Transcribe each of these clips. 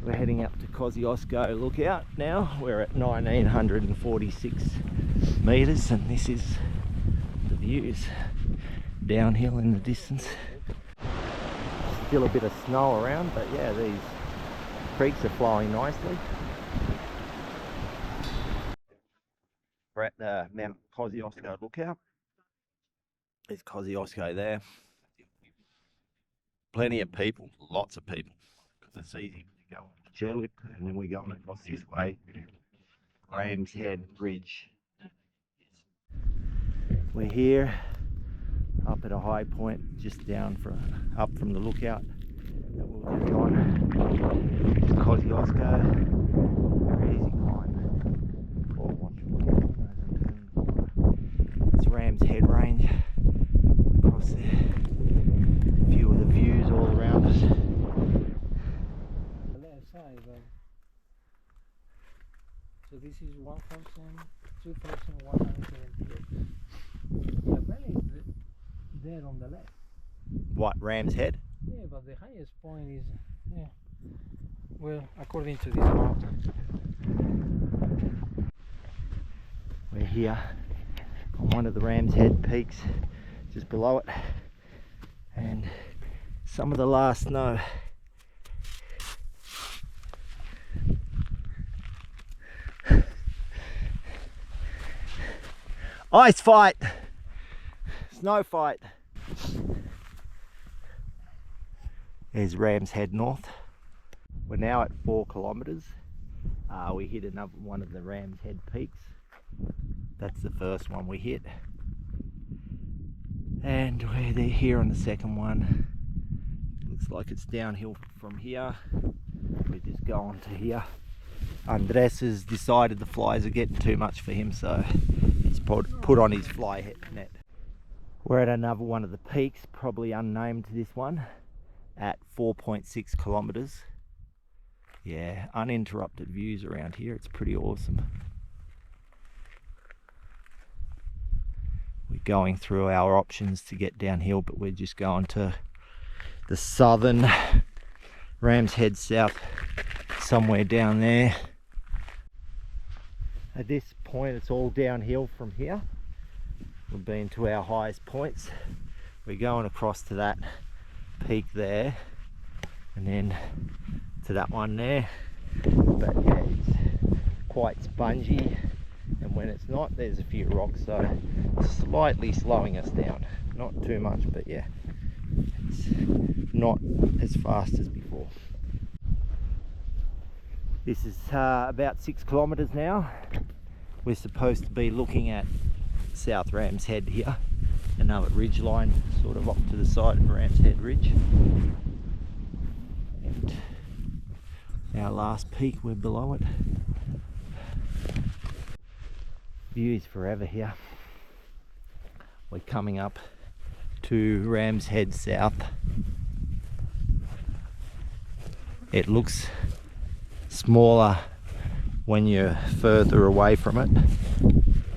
We're heading up to Kosciuszko Lookout now. We're at 1946 metres and this is the views downhill in the distance. Still a bit of snow around, but yeah, these creeks are flowing nicely. We're at the Mount Kosciuszko Lookout. There's Kosciuszko there. Plenty of people, lots of people, because it's easy to go on the chairlift, and then we're going across this way, Graham's Head Bridge. We're here up at a high point, just up from the lookout that we'll just on. It's Kosciuszko, very easy climb. It's Ram's Head Range across there. A few of the views all around us. So this is 2,178. Yeah, valley is there on the left. What, Ram's Head? Yeah, but the highest point is, yeah, well, according to this mountain. We're here on one of the Ram's Head peaks, just below it, and some of the last snow. Ice fight! Snow fight! There's Ram's Head North. We're now at 4 kilometres. We hit another one of the Ram's Head peaks. That's the first one we hit. And we're there here on the second one. Looks like it's downhill from here. We're just going to here. Andres has decided the flies are getting too much for him, so he's put on his fly net. We're at another one of the peaks, probably unnamed this one, at 4.6 kilometres. Yeah, uninterrupted views around here. It's pretty awesome. We're going through our options to get downhill, but we're just going to the southern Ram's Head South, somewhere down there. At this point it's all downhill from here. We've been to our highest points. We're going across to that peak there and then to that one there, but yeah, it's quite spongy, and when it's not, there's a few rocks, so slightly slowing us down. Not too much, but yeah, it's not as fast as before. This is about 6 kilometres now. We're supposed to be looking at South Ram's Head here, another ridge line sort of up to the side of Ram's Head Ridge. And our last peak, we're below it. Views forever here. We're coming up to Ram's Head South. It looks smaller when you're further away from it,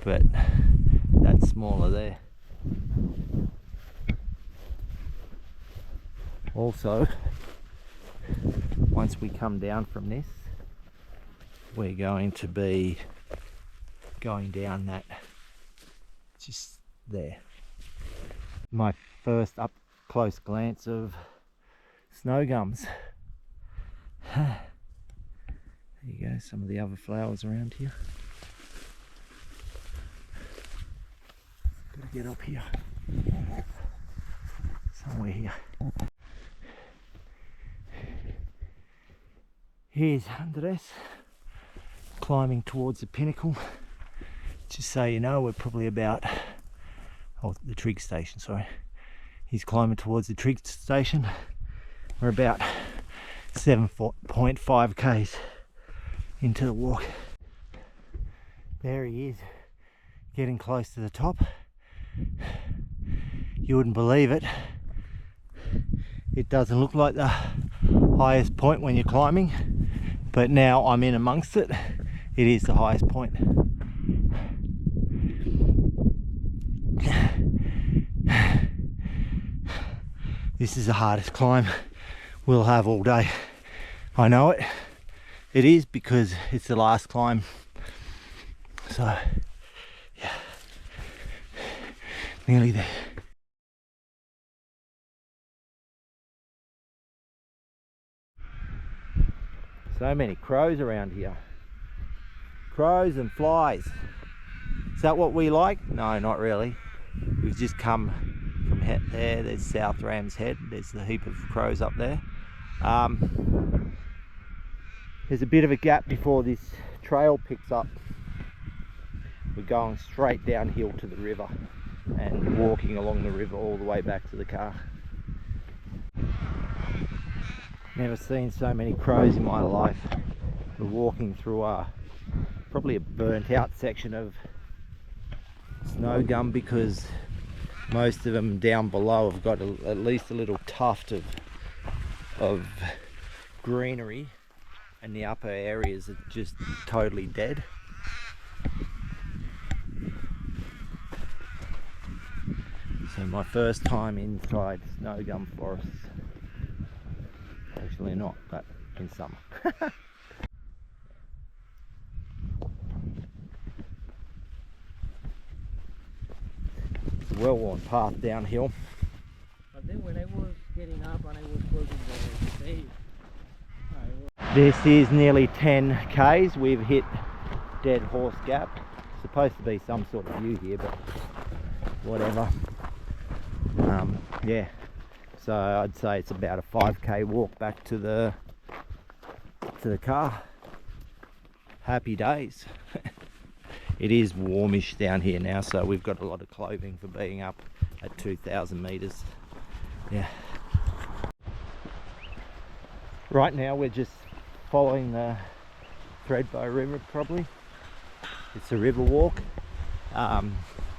but that's smaller there. Also, once we come down from this, we're going to be going down that, just there. My first up close glance of snow gums. There you go, some of the other flowers around here. Gotta get up here. Somewhere here. Here's Andres climbing towards the pinnacle. Just so you know, we're probably about, the trig station, sorry. He's climbing towards the trig station. We're about 7.5 k's into the walk. There he is, getting close to the top. You wouldn't believe it. It doesn't look like the highest point when you're climbing, but now I'm in amongst it. It is the highest point. This is the hardest climb we'll have all day. I know it. It is, because it's the last climb. So, yeah, nearly there. So many crows around here. Crows and flies. Is that what we like? No, not really. We've just come from there. There's South Ram's Head. There's the heap of crows up there. There's a bit of a gap before this trail picks up. We're going straight downhill to the river and walking along the river all the way back to the car. Never seen so many crows in my life. We're walking through probably a burnt out section of snow gum, because most of them down below have got at least a little tuft of greenery, and the upper areas are just totally dead. So my first time inside snow gum forests. Actually not, but in summer. It's a well-worn path downhill. But then when I was getting up and I was closing the stage, This is nearly 10 k's. We've hit Dead Horse Gap. Supposed to be some sort of view here, but whatever. Yeah, so I'd say it's about a 5k walk back to the car. Happy days. It is warmish down here now, so we've got a lot of clothing for being up at 2,000 meters. Yeah. Right now we're just following the Threadbow River, probably. It's a river walk. Yeah,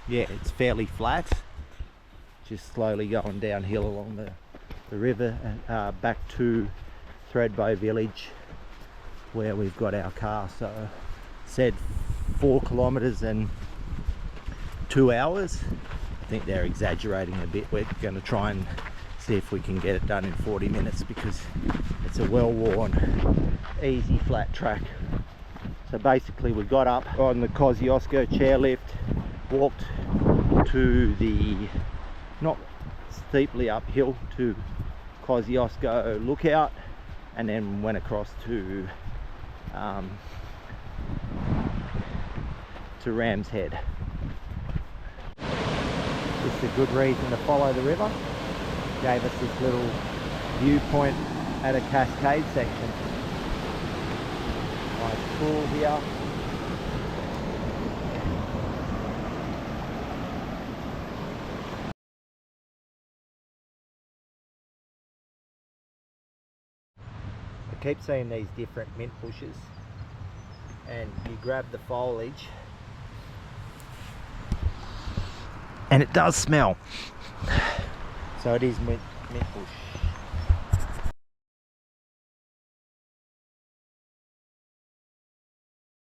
it's fairly flat. Just slowly going downhill along the river and back to Threadbow Village, where we've got our car. So said 4 kilometers and 2 hours. I think they're exaggerating a bit. We're going to try and see if we can get it done in 40 minutes, because it's a well-worn, easy flat track. So basically we got up on the Kosciuszko chairlift, walked to the, not steeply uphill, to Kosciuszko Lookout, and then went across to Ram's Head. Just a good reason to follow the river. Gave us this little viewpoint at a cascade section. Nice pool here. I keep seeing these different mint bushes, and you grab the foliage and it does smell. So it is mint bush.